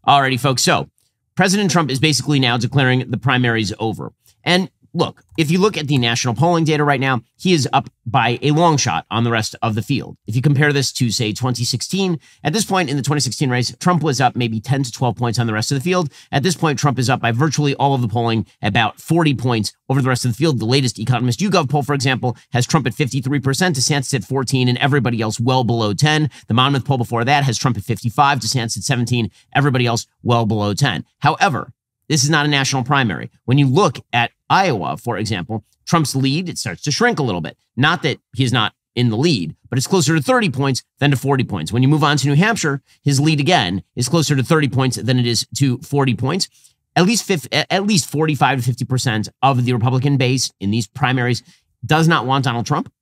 Alrighty, folks. So President Trump is basically now declaring the primaries over. And look, if you look at the national polling data right now, he is up by a long shot on the rest of the field. If you compare this to, say, 2016, at this point in the 2016 race, Trump was up maybe 10 to 12 points on the rest of the field. At this point, Trump is up by virtually all of the polling, about 40 points over the rest of the field. The latest Economist YouGov poll, for example, has Trump at 53%, DeSantis at 14, and everybody else well below 10. The Monmouth poll before that has Trump at 55, DeSantis at 17, everybody else well below 10. However, this is not a national primary. When you look at Iowa, for example, Trump's lead, it starts to shrink a little bit. Not that he's not in the lead, but it's closer to 30 points than to 40 points. When you move on to New Hampshire, his lead again is closer to 30 points than it is to 40 points. At least 45 to 50% of the Republican base in these primaries does not want Donald Trump,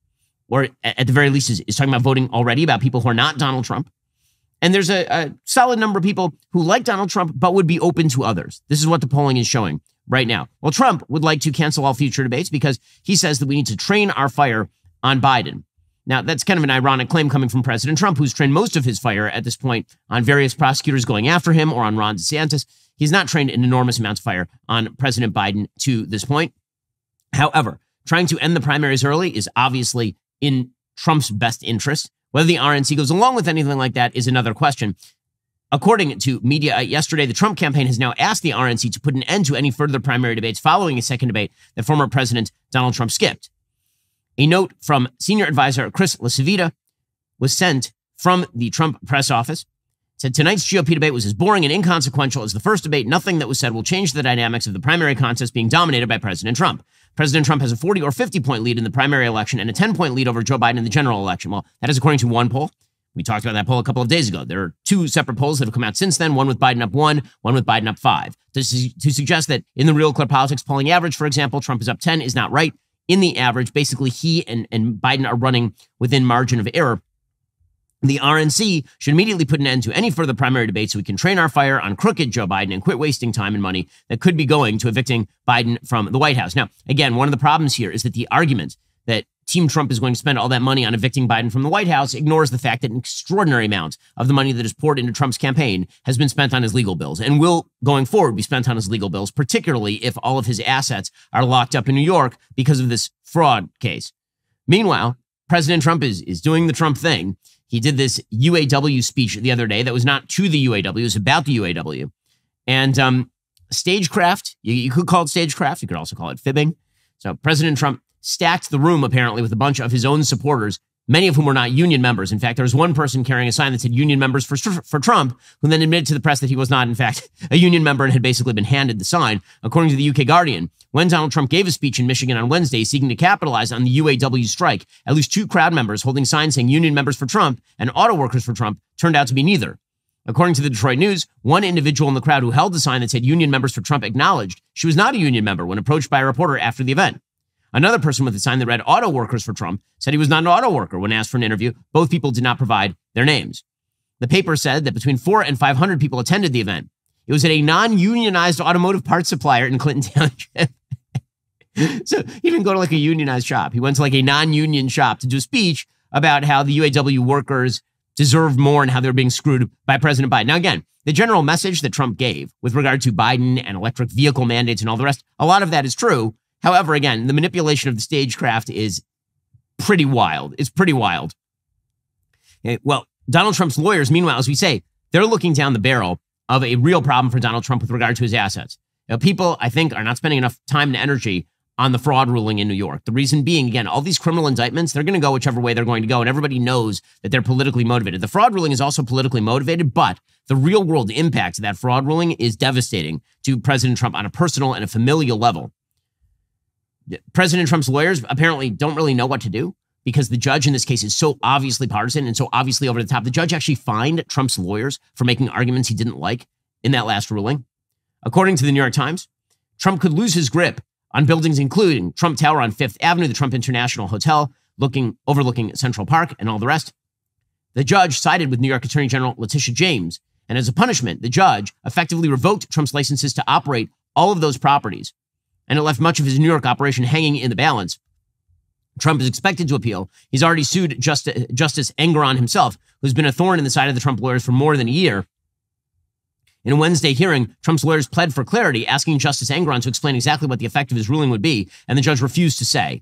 or at the very least is talking about voting already about people who are not Donald Trump. And there's a solid number of people who like Donald Trump, but would be open to others. This is what the polling is showing right now. Well, Trump would like to cancel all future debates because he says that we need to train our fire on Biden. Now, that's kind of an ironic claim coming from President Trump, who's trained most of his fire at this point on various prosecutors going after him or on Ron DeSantis. He's not trained an enormous amount of fire on President Biden to this point. However, trying to end the primaries early is obviously in Trump's best interest. Whether the RNC goes along with anything like that is another question. According to media yesterday, the Trump campaign has now asked the RNC to put an end to any further primary debates following a second debate that former President Donald Trump skipped. A note from senior advisor Chris LaCivita was sent from the Trump press office. It said tonight's GOP debate was as boring and inconsequential as the first debate. Nothing that was said will change the dynamics of the primary contest being dominated by President Trump. President Trump has a 40 or 50 point lead in the primary election and a 10-point lead over Joe Biden in the general election. Well, that is according to one poll. We talked about that poll a couple of days ago. There are two separate polls that have come out since then, one with Biden up 1, one with Biden up 5. To suggest that in the Real Clear Politics polling average, for example, Trump is up 10 is not right. In the average, basically he and Biden are running within margin of error. The RNC should immediately put an end to any further primary debate so we can train our fire on crooked Joe Biden and quit wasting time and money that could be going to evicting Biden from the White House. Now, again, one of the problems here is that the argument that Team Trump is going to spend all that money on evicting Biden from the White House ignores the fact that an extraordinary amount of the money that is poured into Trump's campaign has been spent on his legal bills and will, going forward, be spent on his legal bills, particularly if all of his assets are locked up in New York because of this fraud case. Meanwhile, President Trump is doing the Trump thing. He did this UAW speech the other day that was not to the UAW, it was about the UAW. And stagecraft, you could call it stagecraft, you could also call it fibbing. So President Trump stacked the room, apparently, with a bunch of his own supporters, many of whom were not union members. In fact, there was one person carrying a sign that said union members for Trump, who then admitted to the press that he was not, in fact, a union member and had basically been handed the sign. According to the UK Guardian, when Donald Trump gave a speech in Michigan on Wednesday seeking to capitalize on the UAW strike, at least 2 crowd members holding signs saying union members for Trump and auto workers for Trump turned out to be neither. According to the Detroit News, one individual in the crowd who held the sign that said union members for Trump acknowledged she was not a union member when approached by a reporter after the event. Another person with a sign that read auto workers for Trump said he was not an auto worker when asked for an interview. Both people did not provide their names. The paper said that between 400 and 500 people attended the event. It was at a non-unionized automotive parts supplier in Clinton Township. So he didn't go to like a unionized shop. He went to like a non-union shop to do a speech about how the UAW workers deserve more and how they're being screwed by President Biden. Now, again, the general message that Trump gave with regard to Biden and electric vehicle mandates and all the rest, a lot of that is true. However, again, the manipulation of the stagecraft is pretty wild. It's pretty wild. Well, Donald Trump's lawyers, meanwhile, as we say, they're looking down the barrel of a real problem for Donald Trump with regard to his assets. Now, people, I think, are not spending enough time and energy on the fraud ruling in New York. The reason being, again, all these criminal indictments, they're going to go whichever way they're going to go, and everybody knows that they're politically motivated. The fraud ruling is also politically motivated, but the real world impact of that fraud ruling is devastating to President Trump on a personal and a familial level. President Trump's lawyers apparently don't really know what to do because the judge in this case is so obviously partisan and so obviously over the top. The judge actually fined Trump's lawyers for making arguments he didn't like in that last ruling. According to the New York Times, Trump could lose his grip on buildings including Trump Tower on Fifth Avenue, the Trump International Hotel, overlooking Central Park, and all the rest. The judge sided with New York Attorney General Letitia James, and as a punishment, the judge effectively revoked Trump's licenses to operate all of those properties, and it left much of his New York operation hanging in the balance. Trump is expected to appeal. He's already sued Justice Engoron himself, who's been a thorn in the side of the Trump lawyers for more than a year. In a Wednesday hearing, Trump's lawyers pled for clarity, asking Justice Engoron to explain exactly what the effect of his ruling would be, and the judge refused to say.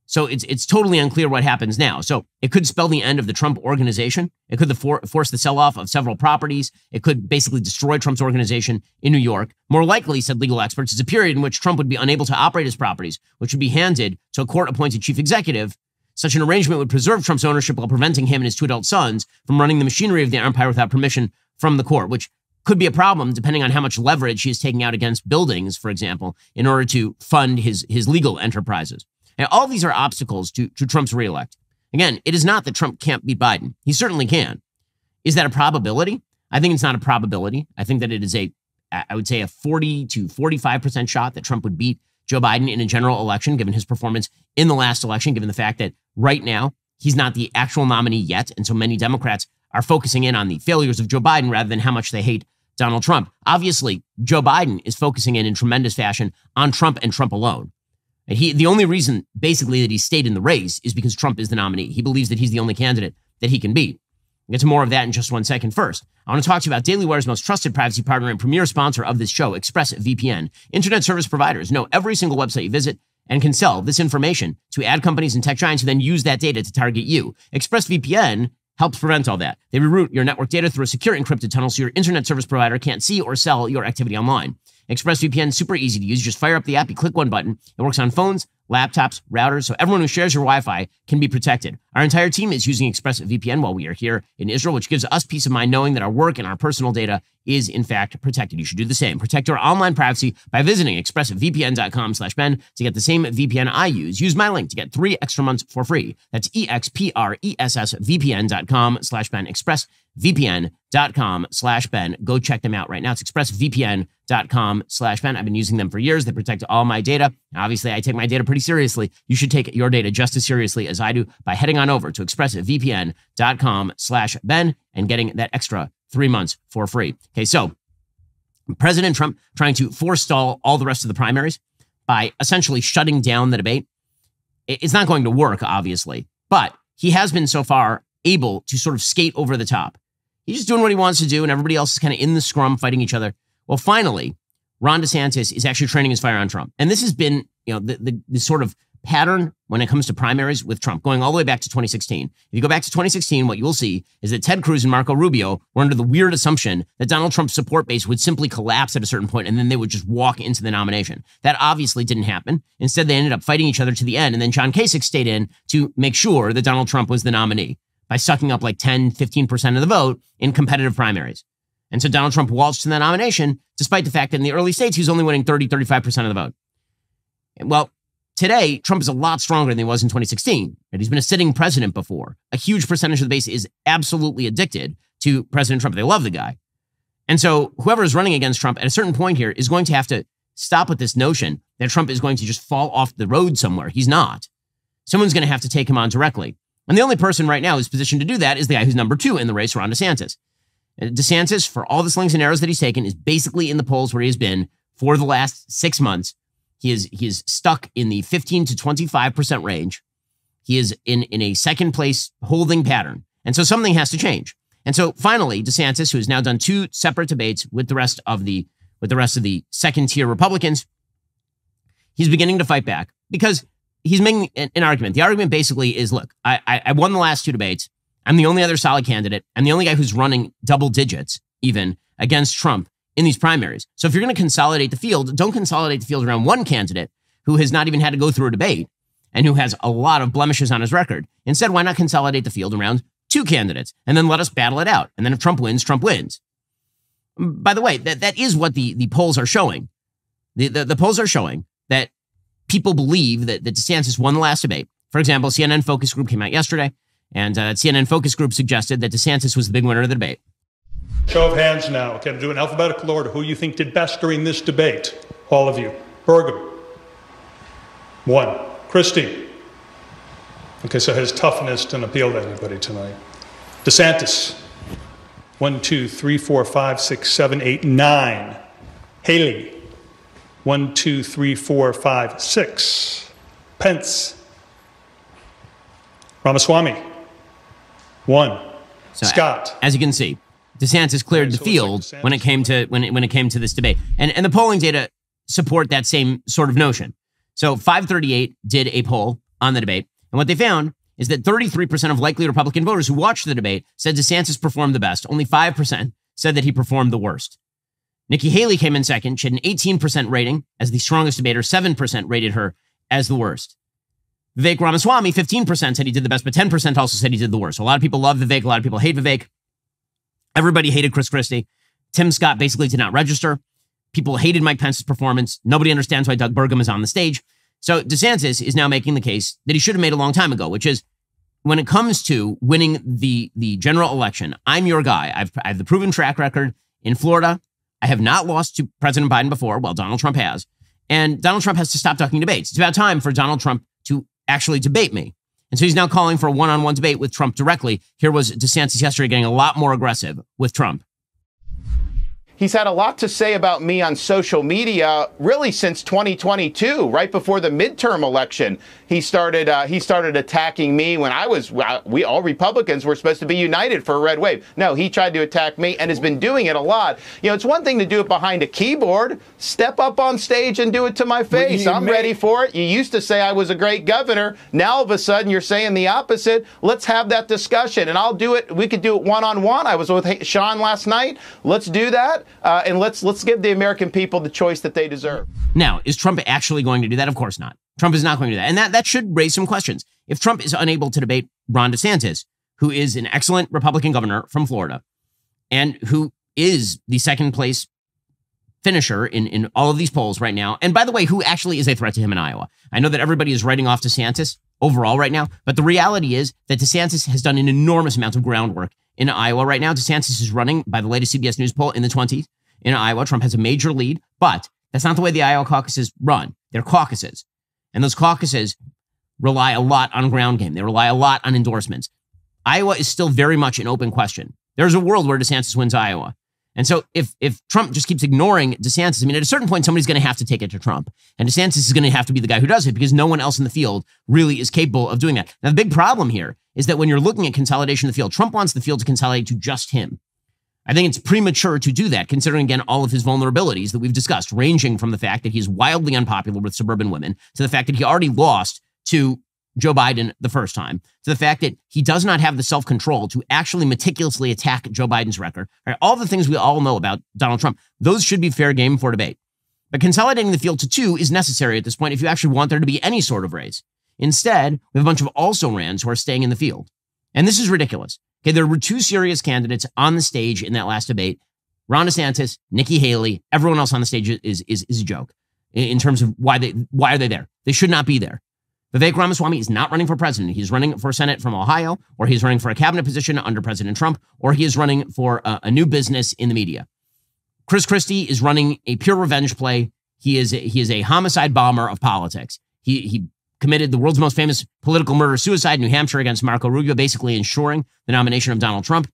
So it's totally unclear what happens now. So it could spell the end of the Trump organization. It could force the sell-off of several properties. It could basically destroy Trump's organization in New York. More likely, said legal experts, is a period in which Trump would be unable to operate his properties, which would be handed to a court-appointed chief executive. Such an arrangement would preserve Trump's ownership while preventing him and his 2 adult sons from running the machinery of the empire without permission from the court, which could be a problem depending on how much leverage he is taking out against buildings, for example, in order to fund his legal enterprises. Now, all these are obstacles to Trump's reelect. Again, it is not that Trump can't beat Biden. He certainly can. Is that a probability? I think it's not a probability. I think that it is I would say a 40 to 45% shot that Trump would beat Joe Biden in a general election, given his performance in the last election, given the fact that right now he's not the actual nominee yet. And so many Democrats are focusing in on the failures of Joe Biden rather than how much they hate Donald Trump. Obviously, Joe Biden is focusing in tremendous fashion on Trump and Trump alone. And the only reason, basically, that he stayed in the race is because Trump is the nominee. He believes that he's the only candidate that he can beat. We'll get to more of that in just 1 second. First, I want to talk to you about Daily Wire's most trusted privacy partner and premier sponsor of this show, ExpressVPN. Internet service providers know every single website you visit and can sell this information to ad companies and tech giants who then use that data to target you. ExpressVPN helps prevent all that. They reroute your network data through a secure encrypted tunnel so your internet service provider can't see or sell your activity online. ExpressVPN is super easy to use. You just fire up the app, you click one button. It works on phones, laptops, routers, so everyone who shares your Wi-Fi can be protected. Our entire team is using ExpressVPN while we are here in Israel, which gives us peace of mind knowing that our work and our personal data is in fact protected. You should do the same. Protect your online privacy by visiting expressvpn.com/Ben to get the same VPN I use. Use my link to get 3 extra months for free. That's expressvpn.com/Ben. expressvpn.com/Ben. Go check them out right now. It's expressvpn.com/Ben. I've been using them for years. They protect all my data. Obviously, I take my data pretty seriously. You should take your data just as seriously as I do by heading on over to expressvpn.com/Ben and getting that extra 3 months for free. Okay, so President Trump trying to forestall all the rest of the primaries by essentially shutting down the debate. It's not going to work, obviously, but he has been so far able to sort of skate over the top. He's just doing what he wants to do, and everybody else is kind of in the scrum fighting each other. Well, finally, Ron DeSantis is actually training his fire on Trump. And this has been, the sort of pattern when it comes to primaries with Trump, going all the way back to 2016. If you go back to 2016, what you will see is that Ted Cruz and Marco Rubio were under the weird assumption that Donald Trump's support base would simply collapse at a certain point and then they would just walk into the nomination. That obviously didn't happen. Instead, they ended up fighting each other to the end. And then John Kasich stayed in to make sure that Donald Trump was the nominee by sucking up like 10, 15% of the vote in competitive primaries. And so Donald Trump waltzed to the nomination, despite the fact that in the early states, he was only winning 30, 35% of the vote. Well, today, Trump is a lot stronger than he was in 2016. He's been a sitting president before. A huge percentage of the base is absolutely addicted to President Trump. They love the guy. And so whoever is running against Trump at a certain point here is going to have to stop with this notion that Trump is going to just fall off the road somewhere. He's not. Someone's going to have to take him on directly. And the only person right now who's positioned to do that is the guy who's number 2 in the race, Ron DeSantis. DeSantis, for all the slings and arrows that he's taken, is basically in the polls where he has been for the last 6 months. He is stuck in the 15 to 25% range. He is in a second place holding pattern. And so something has to change. And so finally, DeSantis, who has now done 2 separate debates with the rest of the second tier Republicans, he's beginning to fight back because he's making an argument. The argument basically is, look, I won the last 2 debates. I'm the only other solid candidate. I'm the only guy who's running double digits even against Trump in these primaries. So if you're going to consolidate the field, don't consolidate the field around one candidate who has not even had to go through a debate and who has a lot of blemishes on his record. Instead, why not consolidate the field around 2 candidates and then let us battle it out? And then if Trump wins, Trump wins. By the way, that is what the polls are showing. The polls are showing that people believe that DeSantis won the last debate. For example, CNN Focus Group came out yesterday, and CNN Focus Group suggested that DeSantis was the big winner of the debate. Show of hands now. Okay, do an alphabetical order. Who you think did best during this debate? All of you. Burgum. 1. Christie. Okay, so his toughness didn't appeal to anybody tonight. DeSantis. 1, 2, 3, 4, 5, 6, 7, 8, 9. Haley. 1, 2, 3, 4, 5, 6. Pence. Ramaswamy. 1. So Scott. As you can see, DeSantis cleared the field when it came to when it came to this debate. And the polling data support that same sort of notion. So 538 did a poll on the debate, and what they found is that 33% of likely Republican voters who watched the debate said DeSantis performed the best. Only 5% said that he performed the worst. Nikki Haley came in second. She had an 18% rating as the strongest debater. 7% rated her as the worst. Vivek Ramaswamy, 15% said he did the best, but 10% also said he did the worst. So a lot of people love Vivek. A lot of people hate Vivek. Everybody hated Chris Christie. Tim Scott basically did not register. People hated Mike Pence's performance. Nobody understands why Doug Burgum is on the stage. So DeSantis is now making the case that he should have made a long time ago, which is when it comes to winning the general election, I'm your guy. I have the proven track record in Florida. I have not lost to President Biden before. Well, Donald Trump has. And Donald Trump has to stop ducking debates. It's about time for Donald Trump to actually debate me. And so he's now calling for a one-on-one debate with Trump directly. Here was DeSantis yesterday getting a lot more aggressive with Trump. He's had a lot to say about me on social media, really since 2022, right before the midterm election. He started attacking me when we all Republicans were supposed to be united for a red wave. No, he tried to attack me and has been doing it a lot. You know, it's one thing to do it behind a keyboard. Step up on stage and do it to my face. I'm ready for it. You used to say I was a great governor. Now all of a sudden you're saying the opposite. Let's have that discussion, and I'll do it. We could do it one-on-one. I was with Sean last night. Let's do that. And let's give the American people the choice that they deserve. Now, is Trump actually going to do that? Of course not. Trump is not going to do that. And that should raise some questions. If Trump is unable to debate Ron DeSantis, who is an excellent Republican governor from Florida, and who is the second place finisher in all of these polls right now, and by the way, who actually is a threat to him in Iowa. I know that everybody is writing off DeSantis overall right now, but the reality is that DeSantis has done an enormous amount of groundwork in Iowa right now. DeSantis is running, by the latest CBS News poll, in the 20s. In Iowa, Trump has a major lead, but that's not the way the Iowa caucuses run. They're caucuses. And those caucuses rely a lot on ground game. They rely a lot on endorsements. Iowa is still very much an open question. There's a world where DeSantis wins Iowa. And so if Trump just keeps ignoring DeSantis, I mean, at a certain point, somebody's going to have to take it to Trump. And DeSantis is going to have to be the guy who does it because no one else in the field really is capable of doing that. Now, the big problem here is that when you're looking at consolidation of the field, Trump wants the field to consolidate to just him. I think it's premature to do that, considering, again, all of his vulnerabilities that we've discussed, ranging from the fact that he's wildly unpopular with suburban women to the fact that he already lost to Joe Biden the first time, to the fact that he does not have the self-control to actually meticulously attack Joe Biden's record. Right? All the things we all know about Donald Trump, those should be fair game for debate. But consolidating the field to two is necessary at this point if you actually want there to be any sort of race. Instead, we have a bunch of also-rans who are staying in the field. And this is ridiculous. Okay, there were two serious candidates on the stage in that last debate. Ron DeSantis, Nikki Haley, everyone else on the stage is a joke in terms of why are they there? They should not be there. Vivek Ramaswamy is not running for president. He's running for Senate from Ohio, or he's running for a cabinet position under President Trump, or he is running for a new business in the media. Chris Christie is running a pure revenge play. He is a homicide bomber of politics. He committed the world's most famous political murder-suicide in New Hampshire against Marco Rubio, basically ensuring the nomination of Donald Trump.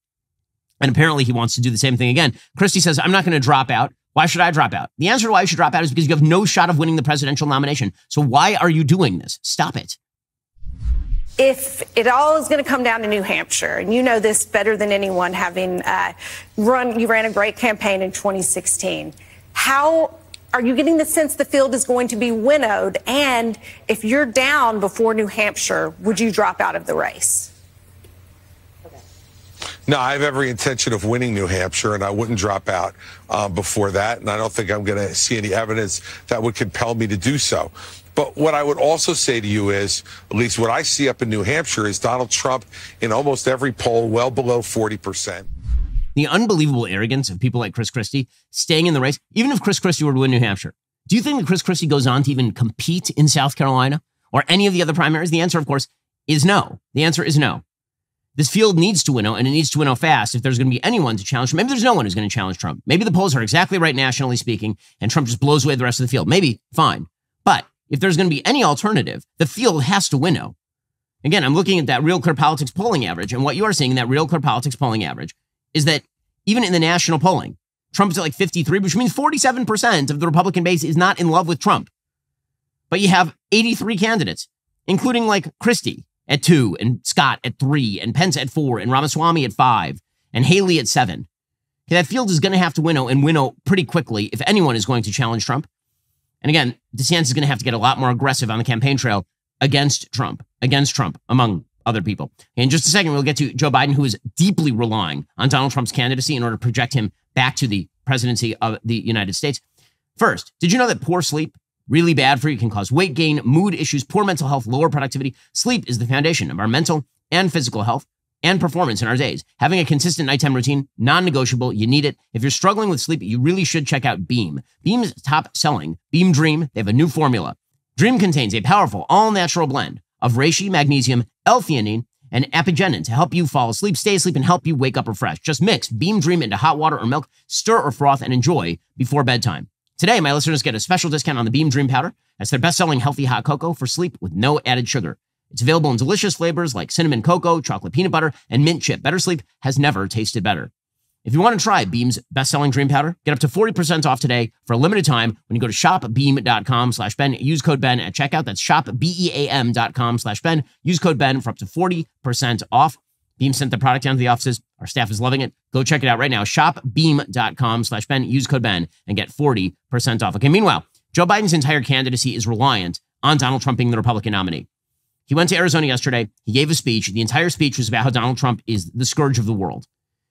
And apparently he wants to do the same thing again. Christie says, I'm not going to drop out. Why should I drop out? The answer to why you should drop out is because you have no shot of winning the presidential nomination. So why are you doing this? Stop it. If it all is going to come down to New Hampshire, and you know this better than anyone, having you ran a great campaign in 2016, how are you getting the sense the field is going to be winnowed? And if you're down before New Hampshire, would you drop out of the race? No, I have every intention of winning New Hampshire, and I wouldn't drop out before that. And I don't think I'm going to see any evidence that would compel me to do so. But what I would also say to you is, at least what I see up in New Hampshire, is Donald Trump in almost every poll well below 40%. The unbelievable arrogance of people like Chris Christie staying in the race, even if Chris Christie were to win New Hampshire. Do you think that Chris Christie goes on to even compete in South Carolina or any of the other primaries? The answer, of course, is no. The answer is no. This field needs to winnow, and it needs to winnow fast if there's going to be anyone to challenge Trump. Maybe there's no one who's going to challenge Trump. Maybe the polls are exactly right nationally speaking, and Trump just blows away the rest of the field. Maybe, fine. But if there's going to be any alternative, the field has to winnow. Again, I'm looking at that Real Clear Politics polling average, and what you are seeing in that Real Clear Politics polling average is that even in the national polling, Trump's at like 53, which means 47% of the Republican base is not in love with Trump. But you have 83 candidates, including like Christie at 2, and Scott at 3, and Pence at 4, and Ramaswamy at 5, and Haley at 7. That field is going to have to winnow and winnow pretty quickly if anyone is going to challenge Trump. And again, DeSantis is going to have to get a lot more aggressive on the campaign trail against Trump, among other people. In just a second, we'll get to Joe Biden, who is deeply relying on Donald Trump's candidacy in order to project him back to the presidency of the United States. First, did you know that poor sleep, really bad for you, can cause weight gain, mood issues, poor mental health, lower productivity? Sleep is the foundation of our mental and physical health and performance in our days. Having a consistent nighttime routine, non-negotiable, you need it. If you're struggling with sleep, you really should check out Beam. Beam's top selling, Beam Dream, they have a new formula. Dream contains a powerful, all-natural blend of reishi, magnesium, L-theanine, and apigenin to help you fall asleep, stay asleep, and help you wake up refreshed. Just mix Beam Dream into hot water or milk, stir or froth, and enjoy before bedtime. Today, my listeners get a special discount on the Beam Dream Powder. That's their best-selling healthy hot cocoa for sleep with no added sugar. It's available in delicious flavors like cinnamon cocoa, chocolate peanut butter, and mint chip. Better sleep has never tasted better. If you want to try Beam's best-selling Dream Powder, get up to 40% off today for a limited time when you go to shopbeam.com/Ben. Use code Ben at checkout. That's shopbeam.com/Ben. Use code Ben for up to 40% off. Beam sent the product down to the offices. Our staff is loving it. Go check it out right now. Shopbeam.com/Ben. Use code Ben and get 40% off. Okay, meanwhile, Joe Biden's entire candidacy is reliant on Donald Trump being the Republican nominee. He went to Arizona yesterday. He gave a speech. The entire speech was about how Donald Trump is the scourge of the world.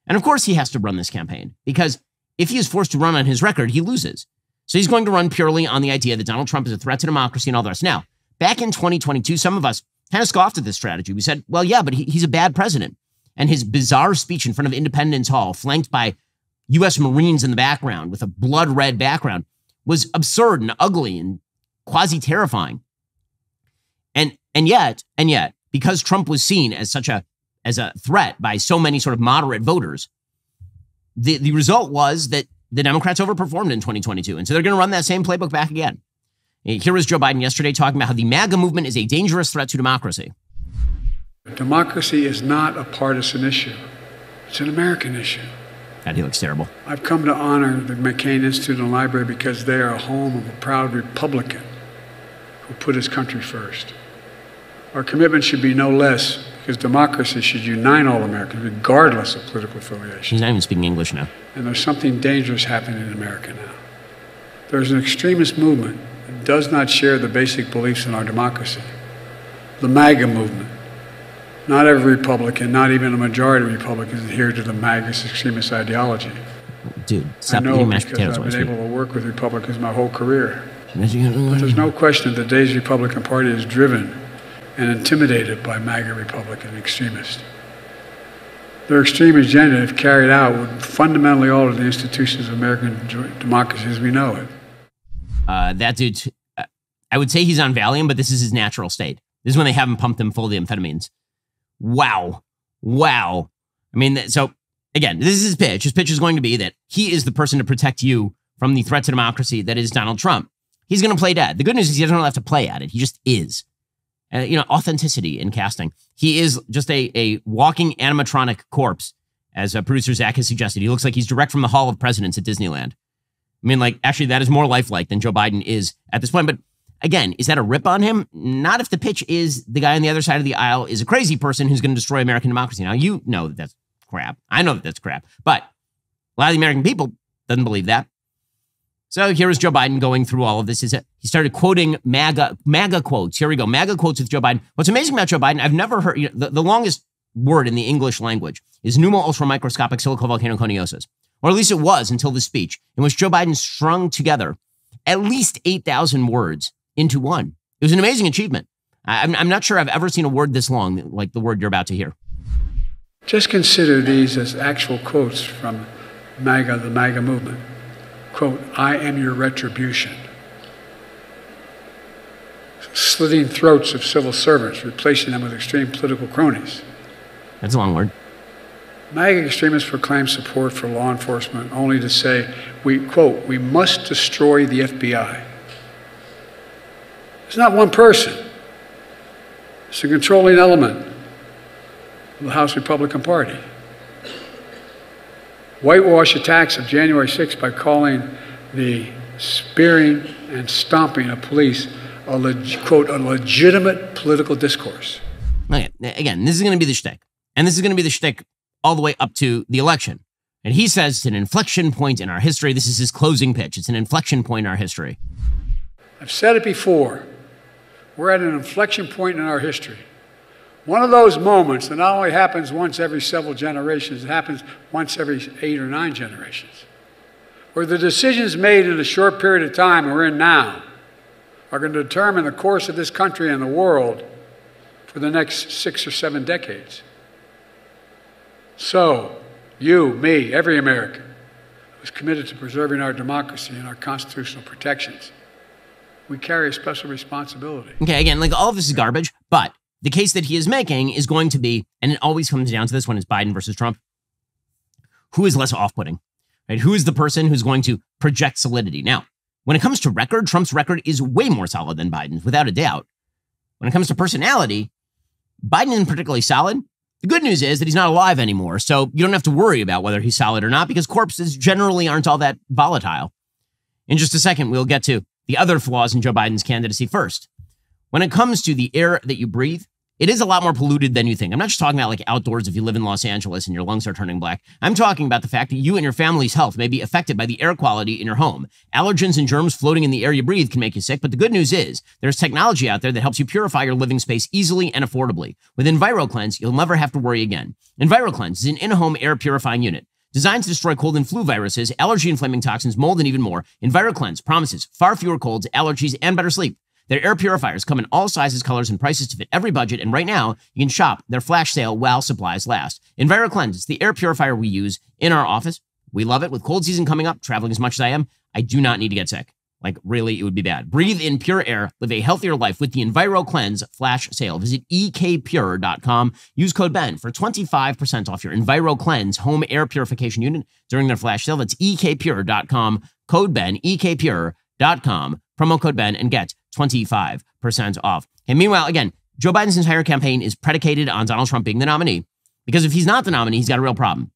And of course, he has to run this campaign because if he is forced to run on his record, he loses. So he's going to run purely on the idea that Donald Trump is a threat to democracy and all the rest. Now, back in 2022, some of us kind of scoffed at this strategy. We said, well, yeah, but he's a bad president. And his bizarre speech in front of Independence Hall, flanked by U.S. Marines in the background with a blood red background, was absurd and ugly and quasi-terrifying. And yet, because Trump was seen as such a threat by so many sort of moderate voters, the result was that the Democrats overperformed in 2022. And so they're going to run that same playbook back again. Here was Joe Biden yesterday talking about how the MAGA movement is a dangerous threat to democracy. Democracy is not a partisan issue. It's an American issue. God, he looks terrible. I've come to honor the McCain Institute and Library because they are a home of a proud Republican who put his country first. Our commitment should be no less because democracy should unite all Americans regardless of political affiliation. He's not even speaking English now. And there's something dangerous happening in America now. There's an extremist movement that does not share the basic beliefs in our democracy. The MAGA movement. Not every Republican, not even a majority of Republicans adhere to the MAGA extremist ideology. Dude, stop eating mashed potatoes. I've been able to work with Republicans my whole career. But there's no question that today's Republican Party is driven and intimidated by MAGA Republican extremists. Their extreme agenda, if carried out, would fundamentally alter the institutions of American democracy as we know it. That dude, I would say he's on Valium, but this is his natural state. This is when they haven't pumped him full of the amphetamines. Wow. I mean, so again, this is his pitch. His pitch is going to be that he is the person to protect you from the threat to democracy that is Donald Trump. He's going to play dead. The good news is he doesn't have to play at it. He just is. Authenticity in casting. He is just a walking animatronic corpse, as producer Zach has suggested. He looks like he's direct from the Hall of Presidents at Disneyland. I mean, like, actually, that is more lifelike than Joe Biden is at this point. But again, is that a rip on him? Not if the pitch is the guy on the other side of the aisle is a crazy person who's going to destroy American democracy. Now, you know that that's crap. I know that that's crap. But a lot of the American people doesn't believe that. So here is Joe Biden going through all of this. He started quoting MAGA quotes. Here we go. MAGA quotes with Joe Biden. What's amazing about Joe Biden, I've never heard, the longest word in the English language is pneumo-ultramicroscopic silicovolcanoconiosis. Or at least it was until this speech, in which Joe Biden strung together at least 8,000 words into one. It was an amazing achievement. I'm not sure I've ever seen a word this long, like the word you're about to hear. Just consider these as actual quotes from MAGA, the MAGA movement. Quote, I am your retribution. Slitting throats of civil servants, replacing them with extreme political cronies. That's a long word. MAGA extremists proclaim support for law enforcement only to say, quote, we must destroy the FBI. It's not one person. It's a controlling element of the House Republican Party. Whitewash attacks of January 6th by calling the spearing and stomping of police quote, a legitimate political discourse. Okay, again, this is going to be the shtick. And this is going to be the shtick all the way up to the election. And he says it's an inflection point in our history. This is his closing pitch. It's an inflection point in our history. I've said it before. We're at an inflection point in our history. One of those moments that not only happens once every several generations, it happens once every 8 or 9 generations, where the decisions made in a short period of time we're in now are going to determine the course of this country and the world for the next 6 or 7 decades. So, you, me, every American who's committed to preserving our democracy and our constitutional protections, we carry a special responsibility. Okay, again, like all of this is garbage, but the case that he is making is going to be, and it always comes down to this when it's Biden versus Trump, who is less off-putting, right? Who is the person who's going to project solidity? Now, when it comes to record, Trump's record is way more solid than Biden's, without a doubt. When it comes to personality, Biden isn't particularly solid. The good news is that he's not alive anymore, so you don't have to worry about whether he's solid or not, because corpses generally aren't all that volatile. In just a second, we'll get to the other flaws in Joe Biden's candidacy first. When it comes to the air that you breathe, it is a lot more polluted than you think. I'm not just talking about like outdoors if you live in Los Angeles and your lungs are turning black. I'm talking about the fact that you and your family's health may be affected by the air quality in your home. Allergens and germs floating in the air you breathe can make you sick, but the good news is there's technology out there that helps you purify your living space easily and affordably. With EnviroCleanse, you'll never have to worry again. EnviroCleanse is an in-home air purifying unit. Designed to destroy cold and flu viruses, allergy-inflaming toxins, mold, and even more, EnviroCleanse promises far fewer colds, allergies, and better sleep. Their air purifiers come in all sizes, colors, and prices to fit every budget, and right now, you can shop their flash sale while supplies last. EnviroCleanse is the air purifier we use in our office. We love it. With cold season coming up, traveling as much as I am, I do not need to get sick. Like, really, it would be bad. Breathe in pure air, live a healthier life with the EnviroCleanse flash sale. Visit ekpure.com. Use code BEN for 25% off your EnviroCleanse home air purification unit during their flash sale. That's ekpure.com. Code BEN, ekpure.com. Promo code BEN and get 25% off. And meanwhile, again, Joe Biden's entire campaign is predicated on Donald Trump being the nominee, because if he's not the nominee, he's got a real problem.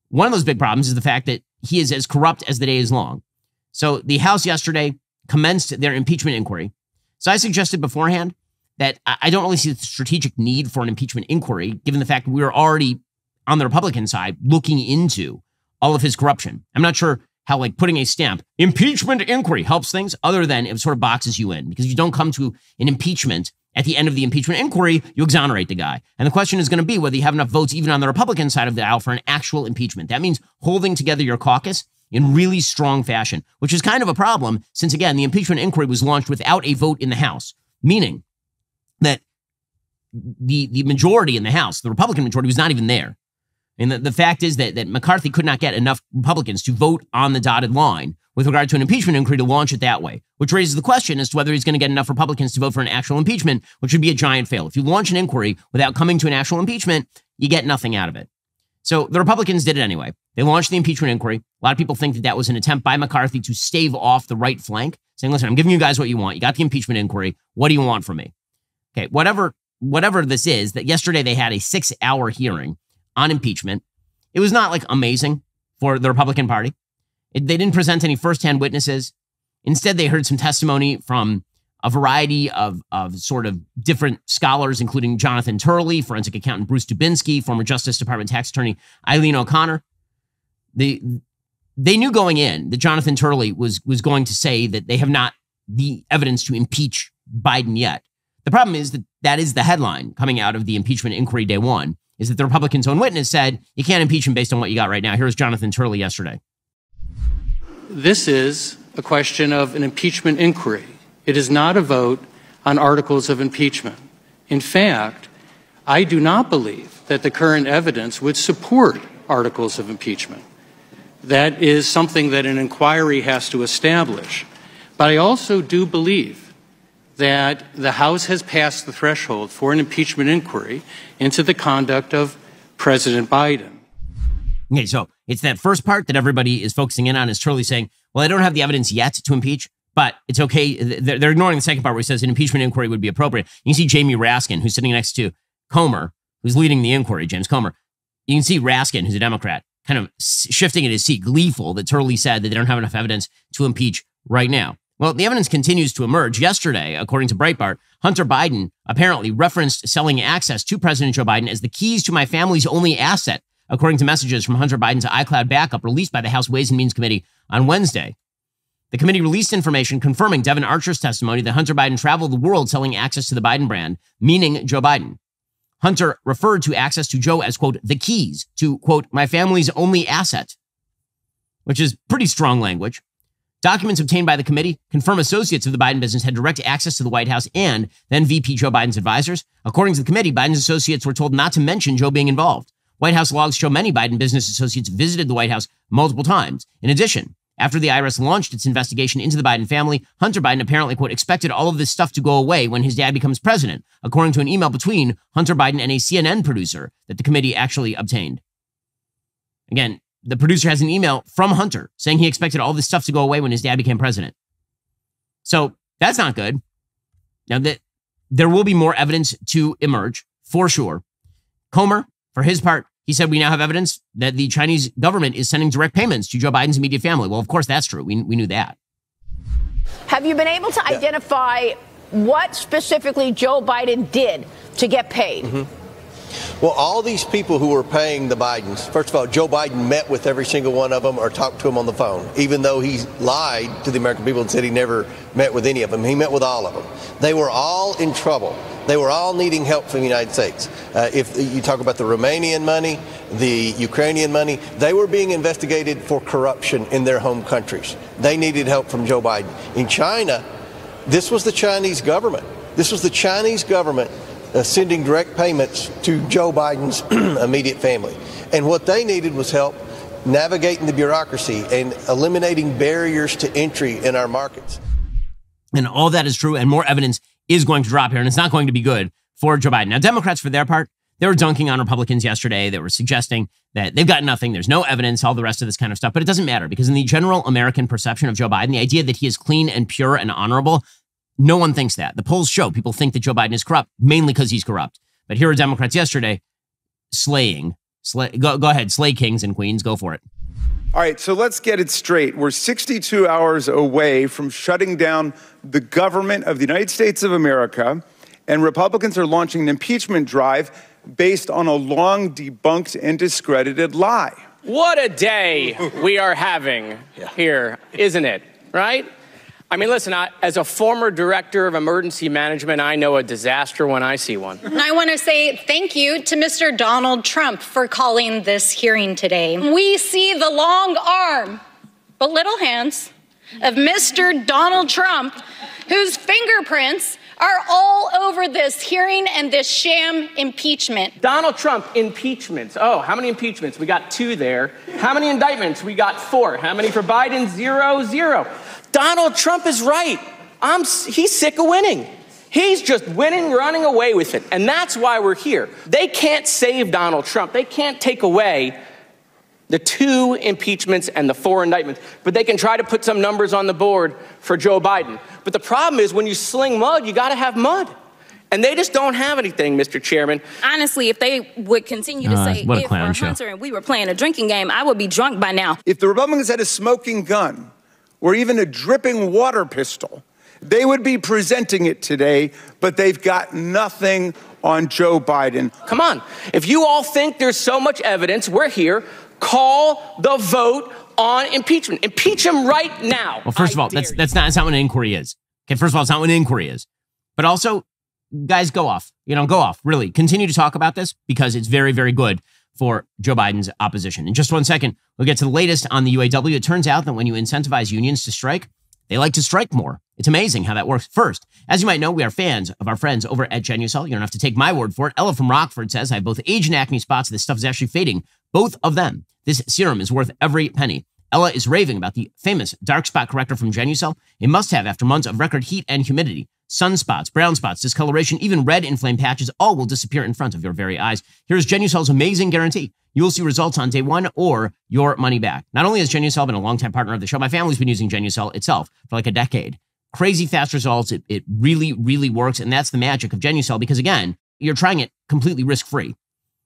One of those big problems is the fact that he is as corrupt as the day is long. So the House yesterday commenced their impeachment inquiry. So I suggested beforehand that I don't really see the strategic need for an impeachment inquiry, given the fact that we were already on the Republican side looking into all of his corruption. I'm not sure how like putting a stamp, impeachment inquiry, helps things, other than it sort of boxes you in, because you don't come to an impeachment at the end of the impeachment inquiry, you exonerate the guy. And the question is going to be whether you have enough votes even on the Republican side of the aisle for an actual impeachment. That means holding together your caucus in really strong fashion, which is kind of a problem since, again, the impeachment inquiry was launched without a vote in the House, meaning that the majority in the House, the Republican majority, was not even there. And the fact is that McCarthy could not get enough Republicans to vote on the dotted line with regard to an impeachment inquiry to launch it that way, which raises the question as to whether he's going to get enough Republicans to vote for an actual impeachment, which would be a giant fail. If you launch an inquiry without coming to an actual impeachment, you get nothing out of it. So the Republicans did it anyway. They launched the impeachment inquiry. A lot of people think that that was an attempt by McCarthy to stave off the right flank, saying, listen, I'm giving you guys what you want. You got the impeachment inquiry. What do you want from me? Okay, whatever this is, that yesterday they had a 6-hour hearing on impeachment. It was not like amazing for the Republican Party. They didn't present any firsthand witnesses. Instead, they heard some testimony from a variety of sort of different scholars, including Jonathan Turley, forensic accountant Bruce Dubinsky, former Justice Department tax attorney Eileen O'Connor. They knew going in that Jonathan Turley was going to say that they have not the evidence to impeach Biden yet. The problem is that is the headline coming out of the impeachment inquiry day one, is that the Republicans' own witness said you can't impeach him based on what you got right now. Here's Jonathan Turley yesterday. This is a question of an impeachment inquiry. It is not a vote on articles of impeachment. In fact, I do not believe that the current evidence would support articles of impeachment. That is something that an inquiry has to establish. But I also do believe that the House has passed the threshold for an impeachment inquiry into the conduct of President Biden. Okay, so it's that first part that everybody is focusing in on, is Turley saying, well, I don't have the evidence yet to impeach, but it's okay. They're ignoring the second part where he says an impeachment inquiry would be appropriate. You can see Jamie Raskin, who's sitting next to Comer, who's leading the inquiry, James Comer. You can see Raskin, who's a Democrat, kind of shifting in his seat, gleeful that Turley said that they don't have enough evidence to impeach right now. Well, the evidence continues to emerge. Yesterday, according to Breitbart, Hunter Biden apparently referenced selling access to President Joe Biden as the keys to my family's only asset according to messages from Hunter Biden's iCloud backup released by the House Ways and Means Committee on Wednesday. The committee released information confirming Devin Archer's testimony that Hunter Biden traveled the world selling access to the Biden brand, meaning Joe Biden. Hunter referred to access to Joe as, quote, the keys to, quote, my family's only asset, which is pretty strong language. Documents obtained by the committee confirm associates of the Biden business had direct access to the White House and then VP Joe Biden's advisors. According to the committee, Biden's associates were told not to mention Joe being involved. White House logs show many Biden business associates visited the White House multiple times. In addition, after the IRS launched its investigation into the Biden family, Hunter Biden apparently, quote, expected all of this stuff to go away when his dad becomes president, according to an email between Hunter Biden and a CNN producer that the committee actually obtained. Again, the producer has an email from Hunter saying he expected all this stuff to go away when his dad became president. So that's not good. Now, there will be more evidence to emerge, for sure. Comer, for his part, he said we now have evidence that the Chinese government is sending direct payments to Joe Biden's immediate family. Well, of course, that's true. We knew that. Have you been able to identify what specifically Joe Biden did to get paid? Well, all these people who were paying the Bidens, first of all, Joe Biden met with every single one of them or talked to them on the phone, even though he lied to the American people and said he never met with any of them. He met with all of them. They were all in trouble. They were all needing help from the United States. If you talk about the Romanian money, the Ukrainian money, they were being investigated for corruption in their home countries. They needed help from Joe Biden. In China, this was the Chinese government. This was the Chinese government sending direct payments to Joe Biden's immediate family. And what they needed was help navigating the bureaucracy and eliminating barriers to entry in our markets. And all that is true, and more evidence is going to drop here, and it's not going to be good for Joe Biden. Now, Democrats, for their part, they were dunking on Republicans yesterday. They were suggesting that they've got nothing. There's no evidence, all the rest of this kind of stuff. But it doesn't matter, because in the general American perception of Joe Biden, the idea that he is clean and pure and honorable, no one thinks that. The polls show people think that Joe Biden is corrupt, mainly because he's corrupt. But here are Democrats yesterday slaying. Go ahead, slay kings and queens. Go for it. All right, so let's get it straight. We're 62 hours away from shutting down the government of the United States of America, and Republicans are launching an impeachment drive based on a long debunked and discredited lie. What a day we are having here, isn't it? Right? I mean, listen, as a former director of emergency management, I know a disaster when I see one. I want to say thank you to Mr. Donald Trump for calling this hearing today. We see the long arm, but little hands of Mr. Donald Trump, whose fingerprints are all over this hearing and this sham impeachment. Donald Trump, impeachments. Oh, how many impeachments? We got 2 there. How many indictments? We got 4. How many for Biden? 0. Donald Trump is right. He's sick of winning. He's just winning, running away with it. And that's why we're here. They can't save Donald Trump. They can't take away the 2 impeachments and the 4 indictments. But they can try to put some numbers on the board for Joe Biden. But the problem is when you sling mud, you got to have mud. And they just don't have anything, Mr. Chairman. Honestly, if they would continue to say, if we're Hunter and we were playing a drinking game, I would be drunk by now. If the Republicans had a smoking gun or even a dripping water pistol, they would be presenting it today, but they've got nothing on Joe Biden. Come on. If you all think there's so much evidence, we're here. Call the vote on impeachment. Impeach him right now. Well, first of all, that's not what an inquiry is. Okay, first of all, it's not what an inquiry is. But also, guys, go off. Go off. Really, continue to talk about this because it's very, very good for Joe Biden's opposition. In just 1 second, we'll get to the latest on the UAW. It turns out that when you incentivize unions to strike, they like to strike more. It's amazing how that works. First, as you might know, we are fans of our friends over at Genucel. You don't have to take my word for it. Ella from Rockford says, I have both age and acne spots. This stuff is actually fading. Both of them. This serum is worth every penny. Ella is raving about the famous dark spot corrector from Genucel, a must-have after months of record heat and humidity. Sunspots, brown spots, discoloration, even red inflamed patches, all will disappear in front of your very eyes. Here's Genucel's amazing guarantee. You will see results on day 1 or your money back. Not only has Genucel been a longtime partner of the show, my family's been using Genucel itself for like a decade. Crazy fast results. It really, really works. And that's the magic of Genucel because, again, you're trying it completely risk-free.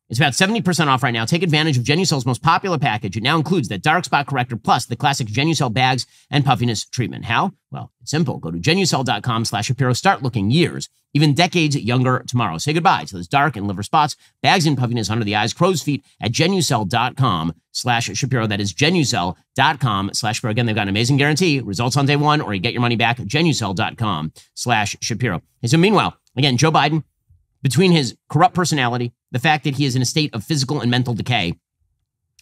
It's about 70% off right now. Take advantage of Genucel's most popular package. It now includes that dark spot corrector plus the classic Genucel bags and puffiness treatment. How? Well, it's simple. Go to Genucel.com/Shapiro. Start looking years, even decades younger tomorrow. Say goodbye to those dark and liver spots, bags and puffiness under the eyes, crow's feet at Genucel.com/Shapiro. That is Genucel.com/Shapiro. Again, they've got an amazing guarantee. Results on day one, or you get your money back. Genucel.com/Shapiro. And so meanwhile, again, Joe Biden, between his corrupt personality, the fact that he is in a state of physical and mental decay,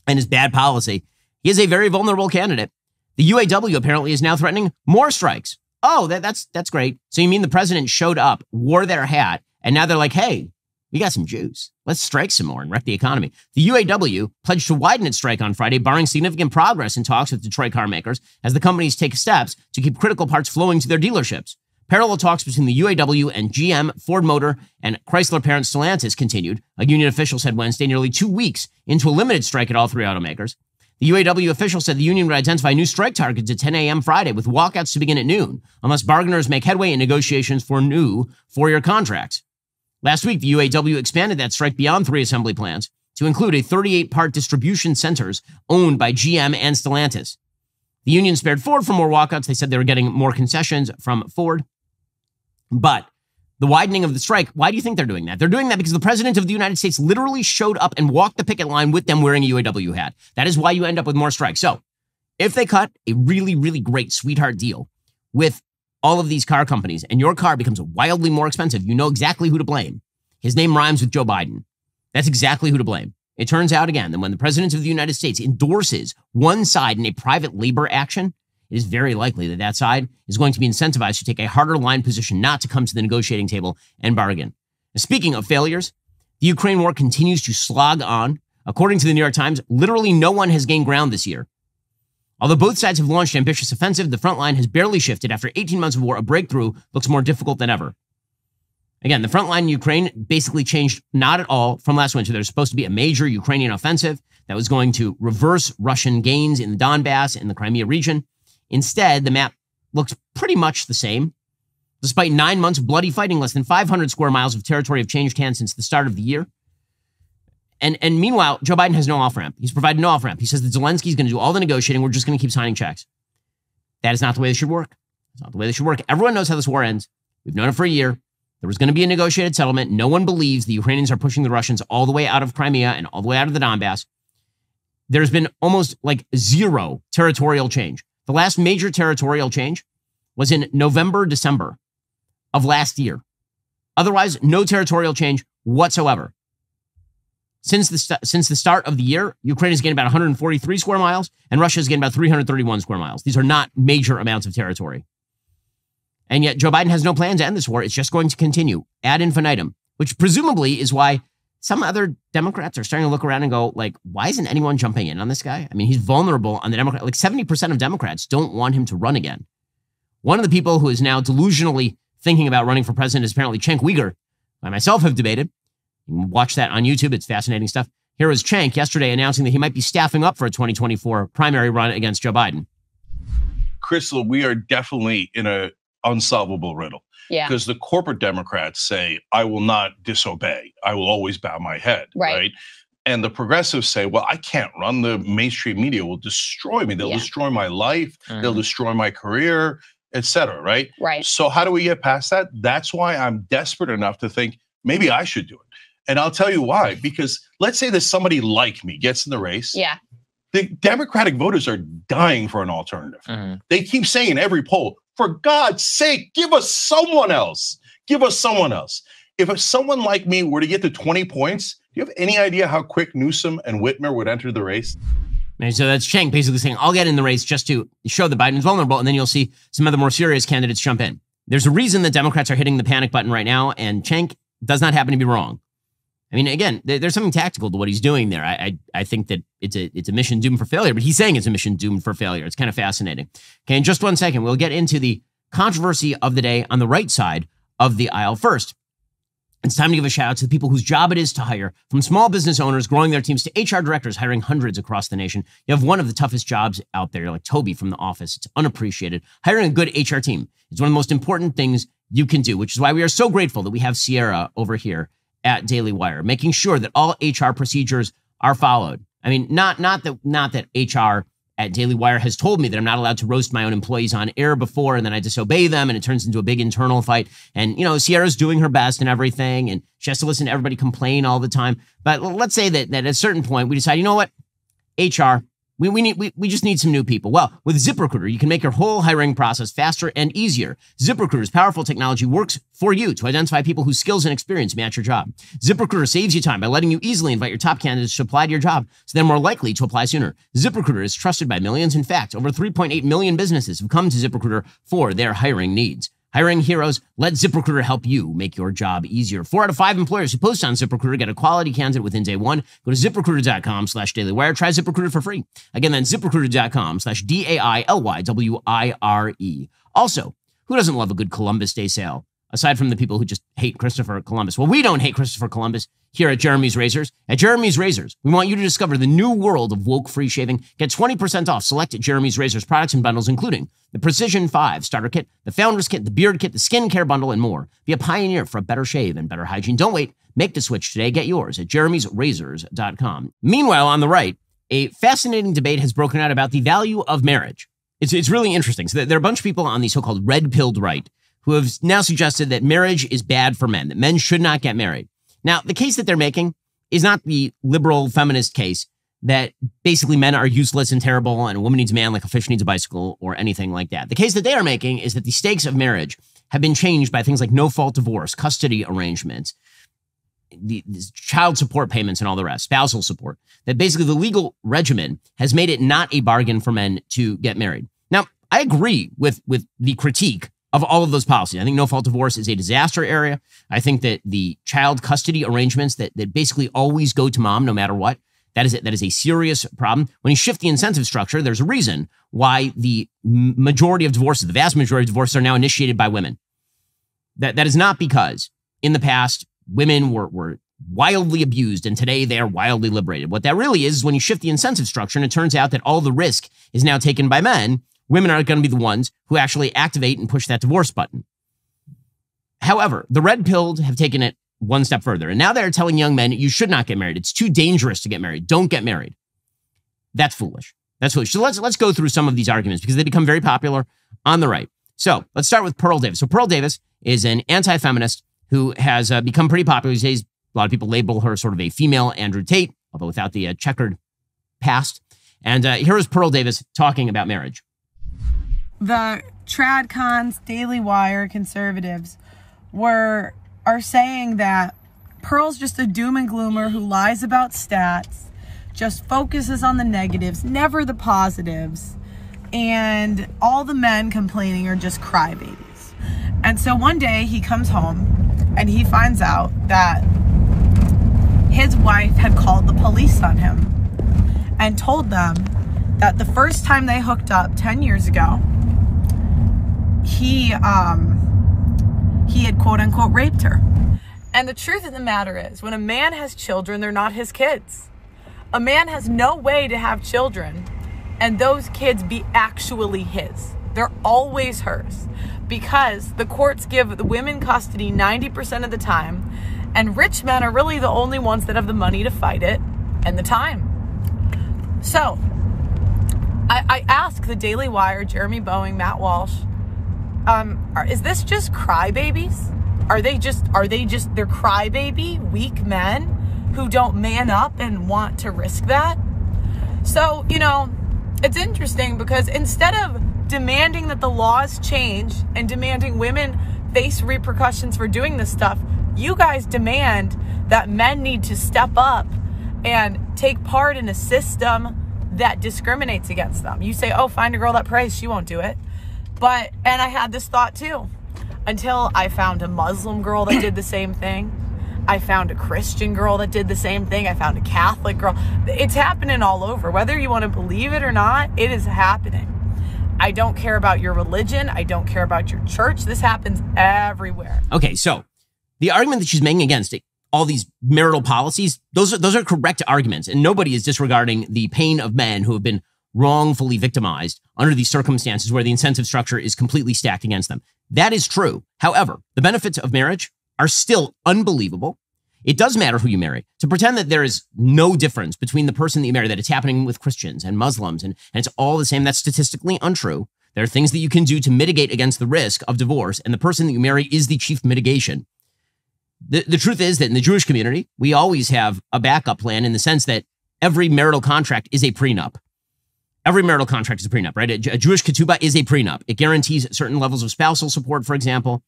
and his bad policy, he is a very vulnerable candidate. The UAW apparently is now threatening more strikes. Oh, that's great. So you mean the president showed up, wore their hat, and now they're like, hey, we got some juice. Let's strike some more and wreck the economy. The UAW pledged to widen its strike on Friday, barring significant progress in talks with Detroit car makers as the companies take steps to keep critical parts flowing to their dealerships. Parallel talks between the UAW and GM, Ford Motor, and Chrysler parent Stellantis continued, a union official said Wednesday, nearly 2 weeks into a limited strike at all three automakers. The UAW official said the union would identify new strike targets at 10 a.m. Friday, with walkouts to begin at noon, unless bargainers make headway in negotiations for new four-year contracts. Last week, the UAW expanded that strike beyond 3 assembly plants to include a 38-part distribution centers owned by GM and Stellantis. The union spared Ford for more walkouts. They said they were getting more concessions from Ford. But the widening of the strike, why do you think they're doing that? They're doing that because the president of the United States literally showed up and walked the picket line with them wearing a UAW hat. That is why you end up with more strikes. So if they cut a really, really great sweetheart deal with all of these car companies and your car becomes wildly more expensive, you know exactly who to blame. His name rhymes with Joe Biden. That's exactly who to blame. It turns out again that when the president of the United States endorses one side in a private labor action, it is very likely that that side is going to be incentivized to take a harder line position, not to come to the negotiating table and bargain. Now, speaking of failures, the Ukraine war continues to slog on. According to the New York Times, literally no one has gained ground this year. Although both sides have launched ambitious offensive, the front line has barely shifted. After 18 months of war, a breakthrough looks more difficult than ever. Again, the front line in Ukraine basically changed not at all from last winter. There's supposed to be a major Ukrainian offensive that was going to reverse Russian gains in the Donbass and the Crimea region. Instead, the map looks pretty much the same. Despite 9 months of bloody fighting, less than 500 square miles of territory have changed hands since the start of the year. And meanwhile, Joe Biden has no off-ramp. He's provided no off-ramp. He says that Zelensky's going to do all the negotiating. We're just going to keep signing checks. That is not the way this should work. It's not the way this should work. Everyone knows how this war ends. We've known it for a year. There was going to be a negotiated settlement. No one believes the Ukrainians are pushing the Russians all the way out of Crimea and all the way out of the Donbass. There's been almost like zero territorial change. The last major territorial change was in November, December of last year. Otherwise, no territorial change whatsoever. Since the start of the year, Ukraine has gained about 143 square miles, and Russia has gained about 331 square miles. These are not major amounts of territory. And yet Joe Biden has no plan to end this war. It's just going to continue ad infinitum, which presumably is why some other Democrats are starting to look around and go, like, why isn't anyone jumping in on this guy? I mean, he's vulnerable on the Democrat. Like 70% of Democrats don't want him to run again. One of the people who is now delusionally thinking about running for president is apparently Cenk Uygur. I myself have debated. You can watch that on YouTube. It's fascinating stuff. Here is Cenk yesterday announcing that he might be staffing up for a 2024 primary run against Joe Biden. Crystal, we are definitely in a unsolvable riddle. Yeah. Because the corporate Democrats say, I will not disobey. I will always bow my head. Right. And the progressives say, well, I can't run. The mainstream media will destroy me. They'll destroy my life. They'll destroy my career, et cetera. Right. So how do we get past that? That's why I'm desperate enough to think maybe I should do it. And I'll tell you why. Because let's say that somebody like me gets in the race. Yeah. The Democratic voters are dying for an alternative. They keep saying in every poll, for God's sake, give us someone else. Give us someone else. If someone like me were to get to 20 points, do you have any idea how quick Newsom and Whitmer would enter the race? And so that's Cenk basically saying, I'll get in the race just to show that Biden's vulnerable, and then you'll see some other more serious candidates jump in. There's a reason that Democrats are hitting the panic button right now, and Cenk does not happen to be wrong. I mean, again, there's something tactical to what he's doing there. I think that it's a mission doomed for failure, but he's saying it's a mission doomed for failure. It's kind of fascinating. Okay, in just 1 second, we'll get into the controversy of the day on the right side of the aisle. First, it's time to give a shout out to the people whose job it is to hire, from small business owners growing their teams to HR directors hiring hundreds across the nation. You have one of the toughest jobs out there. You're like Toby from The Office. It's unappreciated. Hiring a good HR team is one of the most important things you can do, which is why we are so grateful that we have Sierra over here at Daily Wire, making sure that all HR procedures are followed. I mean, not that HR at Daily Wire has told me that I'm not allowed to roast my own employees on air before, and then I disobey them, and it turns into a big internal fight. And, you know, Sierra's doing her best and everything, and she has to listen to everybody complain all the time. But let's say that at a certain point, we decide, you know what, HR, we just need some new people. Well, with ZipRecruiter, you can make your whole hiring process faster and easier. ZipRecruiter's powerful technology works for you to identify people whose skills and experience match your job. ZipRecruiter saves you time by letting you easily invite your top candidates to apply to your job, so they're more likely to apply sooner. ZipRecruiter is trusted by millions. In fact, over 3.8 million businesses have come to ZipRecruiter for their hiring needs. Hiring heroes, let ZipRecruiter help you make your job easier. 4 out of 5 employers who post on ZipRecruiter get a quality candidate within day one. Go to ZipRecruiter.com/dailywire. Try ZipRecruiter for free. Again, then ZipRecruiter.com/DAILYWIRE. Also, who doesn't love a good Columbus Day sale? Aside from the people who just hate Christopher Columbus. Well, we don't hate Christopher Columbus here at Jeremy's Razors. At Jeremy's Razors, we want you to discover the new world of woke-free shaving. Get 20% off select Jeremy's Razors products and bundles, including the Precision 5 Starter Kit, the Founders Kit, the Beard Kit, the Skincare Bundle, and more. Be a pioneer for a better shave and better hygiene. Don't wait. Make the switch today. Get yours at jeremy'srazors.com. Meanwhile, on the right, a fascinating debate has broken out about the value of marriage. It's really interesting. So there are a bunch of people on the so-called red-pilled right who have now suggested that marriage is bad for men, that men should not get married. Now, the case that they're making is not the liberal feminist case that basically men are useless and terrible and a woman needs a man like a fish needs a bicycle or anything like that. The case that they are making is that the stakes of marriage have been changed by things like no-fault divorce, custody arrangements, the child support payments and all the rest, spousal support, that basically the legal regimen has made it not a bargain for men to get married. Now, I agree with the critique of all of those policies. I think no-fault divorce is a disaster area. I think that the child custody arrangements that basically always go to mom no matter what, that is a serious problem. When you shift the incentive structure, there's a reason why the majority of divorces, the vast majority of divorces, are now initiated by women. That is not because in the past women were wildly abused and today they are wildly liberated. What that really is when you shift the incentive structure and it turns out that all the risk is now taken by men, women are going to be the ones who actually activate and push that divorce button. However, the red-pilled have taken it one step further, and now they're telling young men, you should not get married. It's too dangerous to get married. Don't get married. That's foolish. That's foolish. So let's go through some of these arguments because they become very popular on the right. So let's start with Pearl Davis. So Pearl Davis is an anti-feminist who has become pretty popular these days. A lot of people label her sort of a female Andrew Tate, although without the checkered past. And here is Pearl Davis talking about marriage. The TradCons, Daily Wire, conservatives are saying that Pearl's just a doom and gloomer who lies about stats, just focuses on the negatives, never the positives, and all the men complaining are just crybabies. And so one day he comes home and he finds out that his wife had called the police on him and told them that the first time they hooked up 10 years ago, he had quote unquote raped her. And the truth of the matter is, when a man has children, they're not his kids. A man has no way to have children and those kids be actually his. They're always hers because the courts give the women custody 90% of the time, and rich men are really the only ones that have the money to fight it and the time. So I ask the Daily Wire, Jeremy Boeing, Matt Walsh, is this just crybabies? Are they just they're crybaby, weak men who don't man up and want to risk that? So, it's interesting because instead of demanding that the laws change and demanding women face repercussions for doing this stuff, you guys demand that men need to step up and take part in a system that discriminates against them. You say, oh, find a girl that prays, she won't do it. And I had this thought too, until I found a Muslim girl that did the same thing. I found a Christian girl that did the same thing. I found a Catholic girl. It's happening all over. Whether you want to believe it or not, it is happening. I don't care about your religion. I don't care about your church. This happens everywhere. Okay, so the argument that she's making against it, all these marital policies, those are correct arguments, and nobody is disregarding the pain of men who have been wrongfully victimized under these circumstances where the incentive structure is completely stacked against them. That is true. However, the benefits of marriage are still unbelievable. It does matter who you marry. To pretend that there is no difference between the person that you marry, that it's happening with Christians and Muslims and it's all the same, that's statistically untrue. There are things that you can do to mitigate against the risk of divorce, and the person that you marry is the chief mitigation. The truth is that in the Jewish community, we always have a backup plan in the sense that every marital contract is a prenup. Every marital contract is a prenup, right? A Jewish ketubah is a prenup. It guarantees certain levels of spousal support, for example.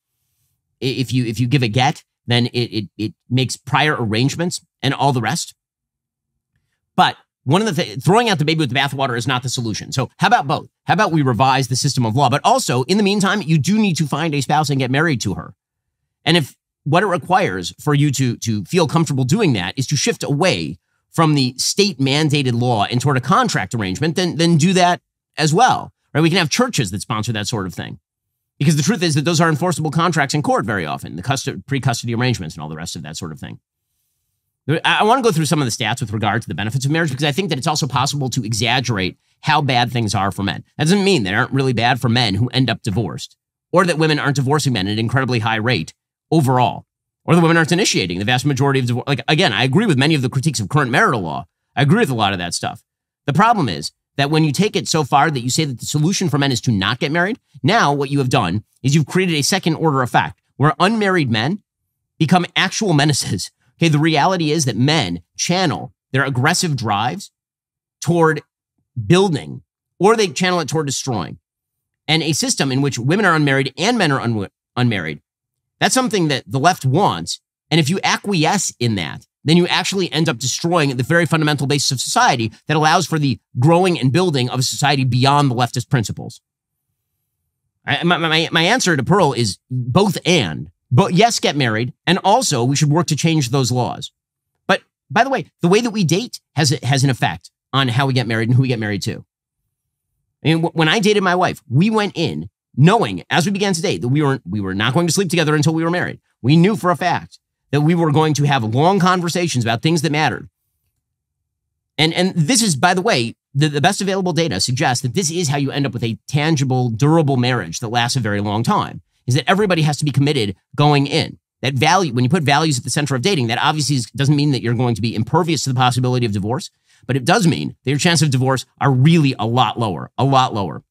If you give a get, then it makes prior arrangements and all the rest. But one of the things, throwing out the baby with the bathwater is not the solution. So how about both? How about we revise the system of law? But also, in the meantime, you do need to find a spouse and get married to her. And if what it requires for you to feel comfortable doing that is to shift away from the state mandated law and toward a contract arrangement, then do that as well. Right? We can have churches that sponsor that sort of thing. Because the truth is that those are enforceable contracts in court very often, the pre-custody arrangements and all the rest of that sort of thing. I want to go through some of the stats with regard to the benefits of marriage, because I think that it's also possible to exaggerate how bad things are for men. That doesn't mean they aren't really bad for men who end up divorced, or that women aren't divorcing men at an incredibly high rate overall, or that women aren't initiating the vast majority of divorce. Like, again, I agree with many of the critiques of current marital law. I agree with a lot of that stuff. The problem is that when you take it so far that you say that the solution for men is to not get married, now what you have done is you've created a second order effect where unmarried men become actual menaces. Okay, the reality is that men channel their aggressive drives toward building, or they channel it toward destroying. And a system in which women are unmarried and men are unmarried, that's something that the left wants. And if you acquiesce in that, then you actually end up destroying the very fundamental basis of society that allows for the growing and building of a society beyond the leftist principles. My answer to Pearl is both and. But yes, get married. And also, we should work to change those laws. But by the way the way we date has an effect on how we get married and who we get married to. I mean, when I dated my wife, we went in knowing as we began to date that we were not going to sleep together until we were married. We knew for a fact that we were going to have long conversations about things that mattered. And this is, by the way, the best available data suggests that this is how you end up with a tangible, durable marriage that lasts a very long time. Is that everybody has to be committed going in. That value, when you put values at the center of dating, that obviously doesn't mean that you're going to be impervious to the possibility of divorce, but it does mean that your chances of divorce are really a lot lower, a lot lower.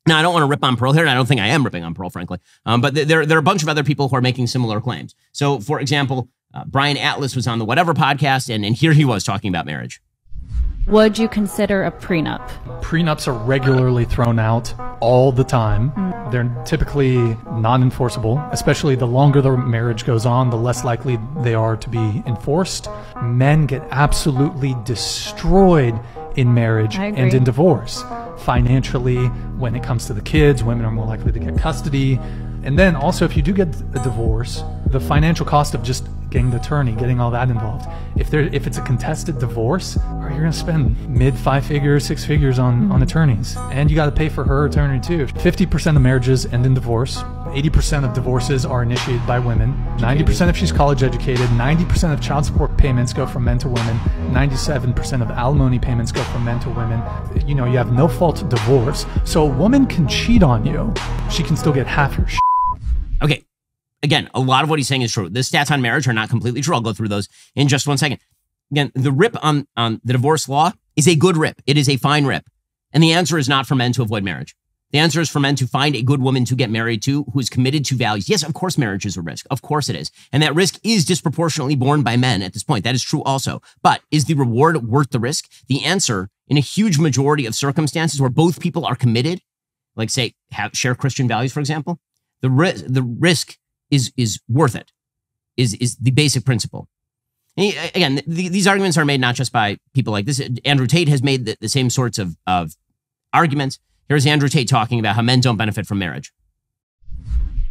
Now, I don't want to rip on Pearl here, and I don't think I am ripping on Pearl, frankly, but there are a bunch of other people who are making similar claims. So, for example, Brian Atlas was on the Whatever podcast, and here he was talking about marriage. Would you consider a prenup? Prenups are regularly thrown out all the time. They're typically non-enforceable, especially the longer the marriage goes on, the less likely they are to be enforced. Men get absolutely destroyed in marriage and in divorce. Financially, when it comes to the kids, women are more likely to get custody. And then also, if you do get a divorce, the financial cost of just getting the attorney, getting all that involved. If it's a contested divorce, you're going to spend mid 5 figures, 6 figures on attorneys. And you got to pay for her attorney too. 50% of marriages end in divorce. 80% of divorces are initiated by women. 90% if she's college educated. 90% of child support payments go from men to women. 97% of alimony payments go from men to women. You know, you have no fault divorce. So a woman can cheat on you. She can still get half your shit. Okay. Again, a lot of what he's saying is true. The stats on marriage are not completely true. I'll go through those in just 1 second. Again, the rip on the divorce law is a good rip. It is a fine rip. And the answer is not for men to avoid marriage. The answer is for men to find a good woman to get married to who is committed to values. Yes, of course, marriage is a risk. Of course it is. And that risk is disproportionately borne by men at this point. That is true also. But is the reward worth the risk? The answer, in a huge majority of circumstances where both people are committed, like say, share Christian values, for example, the risk is worth it, is the basic principle. And again, these arguments are made not just by people like this. Andrew Tate has made the same sorts of arguments. Here's Andrew Tate talking about how men don't benefit from marriage.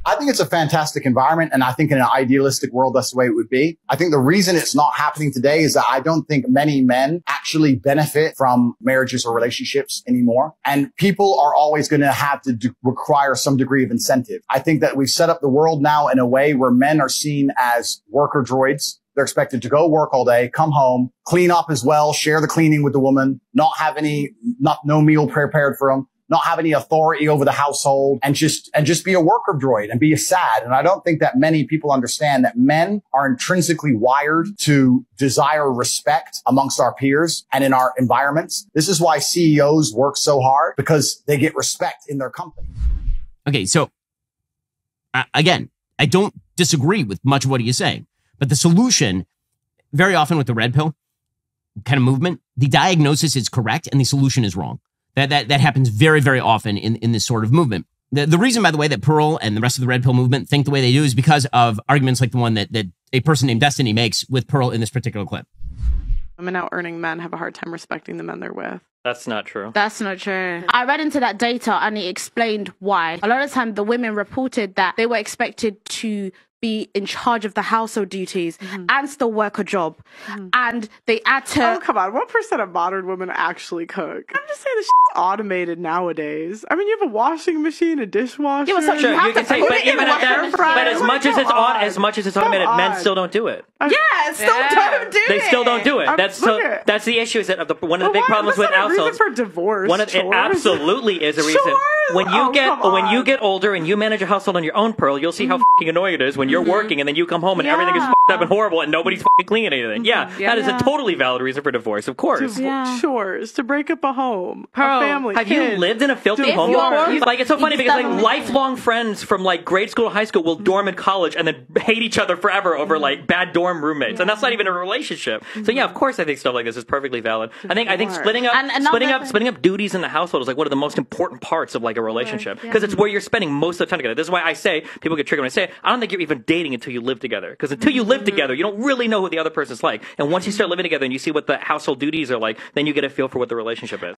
I think it's a fantastic environment, and I think in an idealistic world, that's the way it would be. I think the reason it's not happening today is that I don't think many men actually benefit from marriages or relationships anymore. And people are always going to have to require some degree of incentive. I think that we've set up the world now in a way where men are seen as worker droids. They're expected to go work all day, come home, clean up as well, share the cleaning with the woman, no meal prepared for them. not have any authority over the household and just be a worker droid and be sad. And I don't think that many people understand that men are intrinsically wired to desire respect amongst our peers and in our environments. This is why CEOs work so hard, because they get respect in their company. Okay, so again, I don't disagree with much of what he is saying, but the solution, very often with the red pill kind of movement, the diagnosis is correct and the solution is wrong. That happens very, very often in this sort of movement. The reason, by the way, that Pearl and the rest of the red pill movement think the way they do is because of arguments like the one that a person named Destiny makes with Pearl in this particular clip. Women out earning men have a hard time respecting the men they're with. That's not true. That's not true. I read into that data and it explained why. A lot of the time, the women reported that they were expected to be in charge of the household duties and still work a job. And they had to... Oh, come on. What percent of modern women actually cook? I'm just saying this shit's automated nowadays. I mean, you have a washing machine, a dishwasher. Yeah, well, sure, you can say, but even at that, but as much as it's automated, men still don't do it. Yeah, don't do it. They still don't do it. That's the issue. Is that one of the big problems with households? For divorce. It absolutely is a reason. When you get older and you manage a household on your own, Pearl, you'll see how fucking annoying it is when you're working and then you come home and everything is fucked up and horrible and nobody's fucking cleaning anything. That is a totally valid reason for divorce, of course. Chores, to break up a home, Pearl, a family. Have you lived in a filthy home before? Like, it's so funny because like lifelong friends from like grade school to high school will dorm in college and then hate each other forever over like bad dorm roommates, and that's not even a relationship. So yeah, of course I think stuff like this is perfectly valid. I think splitting up duties in the household is like one of the most important parts of like a relationship, because it's where you're spending most of the time together. This is why I say, people get triggered when I say, I don't think you're even dating until you live together, because until you live together, you don't really know who the other person's like. And once you start living together and you see what the household duties are like, then you get a feel for what the relationship is.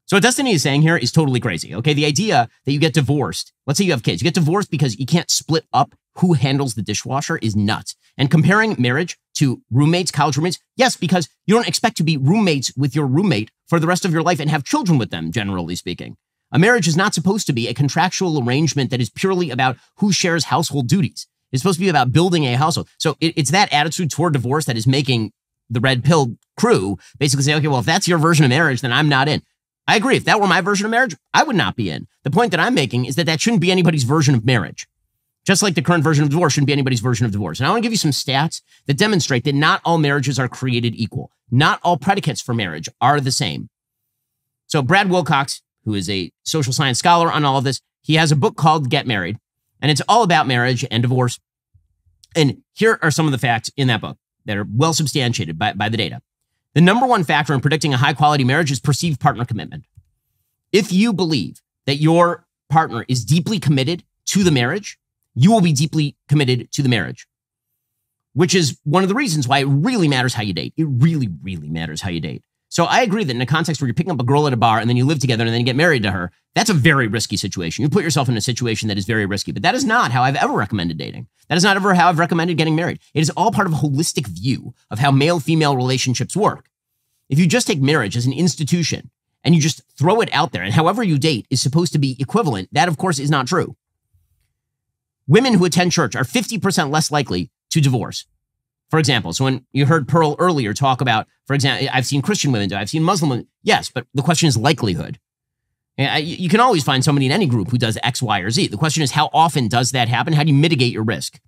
So what Destiny is saying here is totally crazy. Okay, the idea that you get divorced, let's say you have kids, you get divorced because you can't split up who handles the dishwasher, is nuts. And comparing marriage to roommates, college roommates, yes, because you don't expect to be roommates with your roommate for the rest of your life and have children with them, generally speaking. A marriage is not supposed to be a contractual arrangement that is purely about who shares household duties. It's supposed to be about building a household. So it's that attitude toward divorce that is making the red pill crew basically say, okay, well, if that's your version of marriage, then I'm not in. I agree. If that were my version of marriage, I would not be in. The point that I'm making is that shouldn't be anybody's version of marriage. Just like the current version of divorce shouldn't be anybody's version of divorce. And I want to give you some stats that demonstrate that not all marriages are created equal. Not all predicates for marriage are the same. So Brad Wilcox, who is a social science scholar on all of this, he has a book called Get Married, and it's all about marriage and divorce. And here are some of the facts in that book that are well substantiated by the data. The number one factor in predicting a high-quality marriage is perceived partner commitment. If you believe that your partner is deeply committed to the marriage, you will be deeply committed to the marriage, which is one of the reasons why it really matters how you date. It really, really matters how you date. So I agree that in a context where you're picking up a girl at a bar and then you live together and then you get married to her, that's a very risky situation. You put yourself in a situation that is very risky, but that is not how I've ever recommended dating. That is not ever how I've recommended getting married. It is all part of a holistic view of how male-female relationships work. If you just take marriage as an institution and you just throw it out there and however you date is supposed to be equivalent, that of course is not true. Women who attend church are 50% less likely to divorce. For example, so when you heard Pearl earlier talk about, for example, I've seen Christian women do, I've seen Muslim women. Yes, but the question is likelihood. You can always find somebody in any group who does X, Y, or Z. The question is, how often does that happen? How do you mitigate your risk?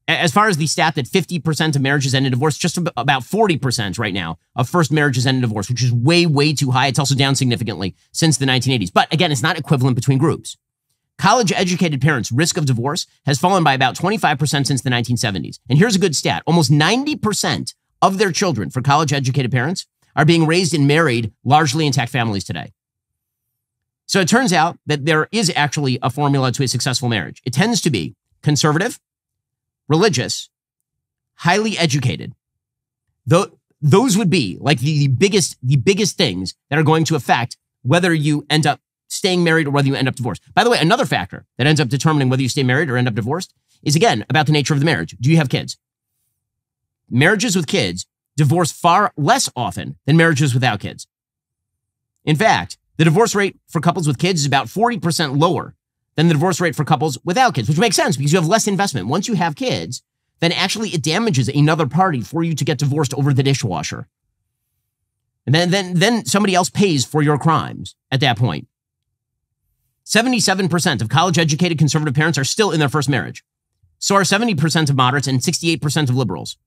As far as the stat that 50% of marriages end in divorce, just about 40% right now of first marriages end in divorce, which is way, way too high. It's also down significantly since the 1980s. But again, it's not equivalent between groups. College-educated parents' risk of divorce has fallen by about 25% since the 1970s. And here's a good stat. Almost 90% of their children for college-educated parents are being raised in married, largely intact families today. So it turns out that there is actually a formula to a successful marriage. It tends to be conservative, religious, highly educated. Those would be like the biggest things that are going to affect whether you end up staying married or whether you end up divorced. By the way, another factor that ends up determining whether you stay married or end up divorced is, again, about the nature of the marriage. Do you have kids? Marriages with kids divorce far less often than marriages without kids. In fact, the divorce rate for couples with kids is about 40% lower than the divorce rate for couples without kids, which makes sense because you have less investment. Once you have kids, then actually it damages another party for you to get divorced over the dishwasher. And then somebody else pays for your crimes at that point. 77% of college-educated conservative parents are still in their first marriage. So are 70% of moderates and 68% of liberals.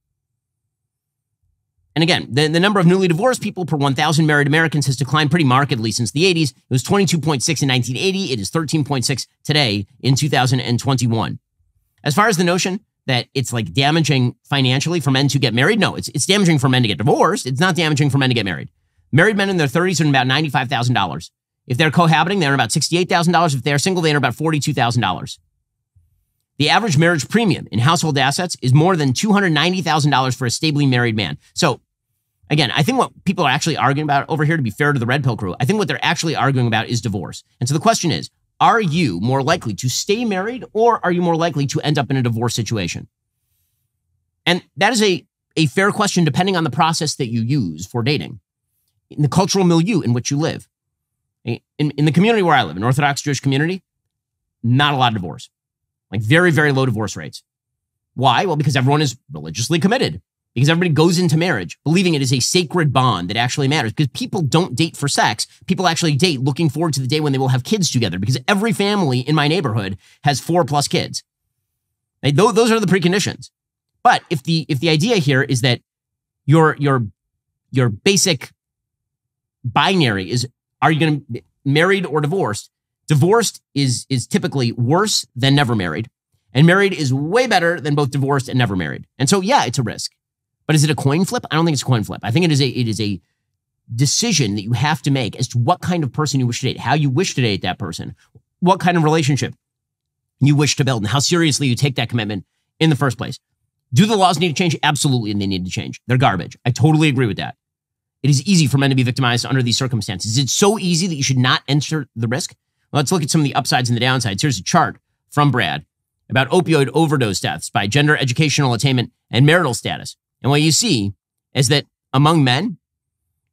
And again, the number of newly divorced people per 1,000 married Americans has declined pretty markedly since the 80s. It was 22.6 in 1980. It is 13.6 today in 2021. As far as the notion that it's like damaging financially for men to get married, no, it's damaging for men to get divorced. It's not damaging for men to get married. Married men in their 30s earn about $95,000. If they're cohabiting, they earn about $68,000. If they're single, they earn about $42,000. The average marriage premium in household assets is more than $290,000 for a stably married man. So, again, I think what people are actually arguing about over here, to be fair to the Red Pill crew, I think what they're actually arguing about is divorce. And so the question is, are you more likely to stay married or are you more likely to end up in a divorce situation? And that is a fair question depending on the process that you use for dating, in the cultural milieu in which you live. In the community where I live, an Orthodox Jewish community, not a lot of divorce. Like very, very low divorce rates. Why? Well, because everyone is religiously committed. Because everybody goes into marriage believing it is a sacred bond that actually matters. Because people don't date for sex. People actually date looking forward to the day when they will have kids together. Because every family in my neighborhood has 4+ kids. Those are the preconditions. But if the idea here is that your basic binary is, are you going to be married or divorced? Divorced is typically worse than never married. And married is way better than both divorced and never married. And so, yeah, it's a risk. But is it a coin flip? I don't think it's a coin flip. I think it is a decision that you have to make as to what kind of person you wish to date, how you wish to date that person, what kind of relationship you wish to build, and how seriously you take that commitment in the first place. Do the laws need to change? Absolutely, and they need to change. They're garbage. I totally agree with that. It is easy for men to be victimized under these circumstances. It's so easy that you should not enter the risk. Well, let's look at some of the upsides and the downsides. Here's a chart from Brad about opioid overdose deaths by gender, educational attainment, and marital status. And what you see is that among men,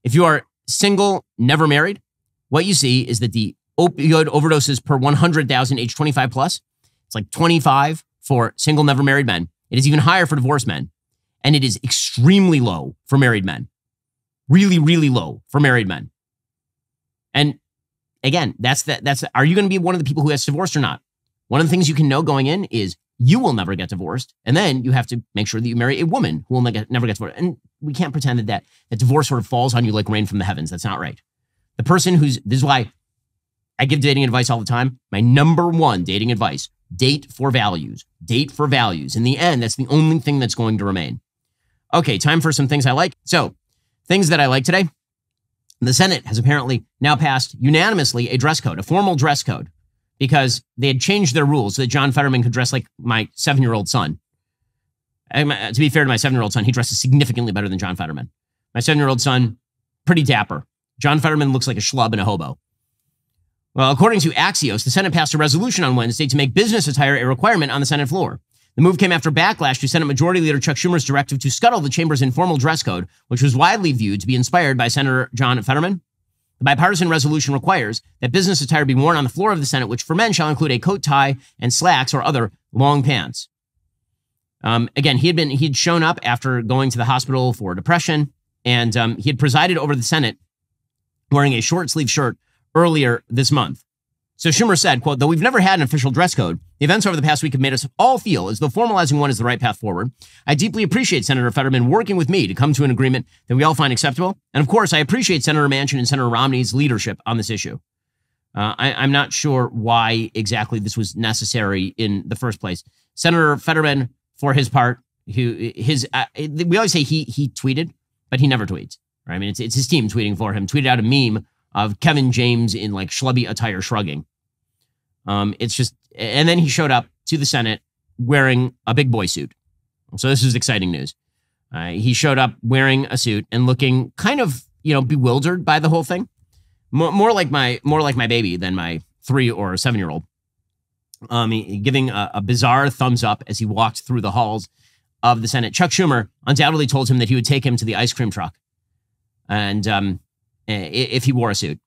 if you are single, never married, what you see is that the opioid overdoses per 100,000 age 25 plus, it's like 25 for single, never married men. It is even higher for divorced men. And it is extremely low for married men. Really, really low for married men. And again, are you going to be one of the people who gets divorced or not? One of the things you can know going in is you will never get divorced. And then you have to make sure that you marry a woman who will never get divorced. And we can't pretend that divorce sort of falls on you like rain from the heavens. That's not right. The person this is why I give dating advice all the time. My number one dating advice, date for values. Date for values. In the end, that's the only thing that's going to remain. Okay, time for some things I like. So, things that I like today. The Senate has apparently now passed unanimously a dress code, a formal dress code, because they had changed their rules so that John Fetterman could dress like my 7-year-old son. To be fair to my 7-year-old son, he dresses significantly better than John Fetterman. My 7-year-old son, pretty dapper. John Fetterman looks like a schlub and a hobo. Well, according to Axios, the Senate passed a resolution on Wednesday to make business attire a requirement on the Senate floor. The move came after backlash to Senate Majority Leader Chuck Schumer's directive to scuttle the chamber's informal dress code, which was widely viewed to be inspired by Senator John Fetterman. The bipartisan resolution requires that business attire be worn on the floor of the Senate, which for men shall include a coat, tie, and slacks or other long pants. Again, he'd shown up after going to the hospital for depression, and he had presided over the Senate wearing a short sleeve shirt earlier this month. So Schumer said, quote, though we've never had an official dress code, the events over the past week have made us all feel as though formalizing one is the right path forward. I deeply appreciate Senator Fetterman working with me to come to an agreement that we all find acceptable. And of course, I appreciate Senator Manchin and Senator Romney's leadership on this issue. I'm not sure why exactly this was necessary in the first place. Senator Fetterman, for his part, we always say he tweeted, but he never tweets. Right? I mean, it's his team tweeting for him. Tweeted out a meme of Kevin James in like schlubby attire shrugging. It's just, and then he showed up to the Senate wearing a big boy suit. So this is exciting news. He showed up wearing a suit and looking kind of, bewildered by the whole thing. More like my baby than my 3 or 7-year-old. Giving a bizarre thumbs up as he walked through the halls of the Senate. Chuck Schumer undoubtedly told him that he would take him to the ice cream truck. And, if he wore a suit.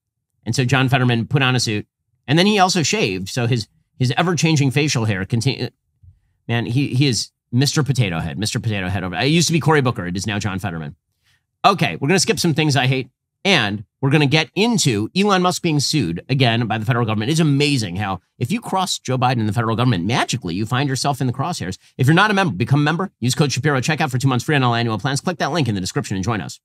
And so John Fetterman put on a suit, and then he also shaved. So his ever-changing facial hair continued. Man, he is Mr. Potato Head over. I used to be Cory Booker. It is now John Fetterman. Okay, we're going to skip some things I hate. And we're going to get into Elon Musk being sued again by the federal government. It's amazing how if you cross Joe Biden and the federal government, magically you find yourself in the crosshairs. If you're not a member, become a member. Use code Shapiro at checkout for 2 months free on all annual plans. Click that link in the description and join us.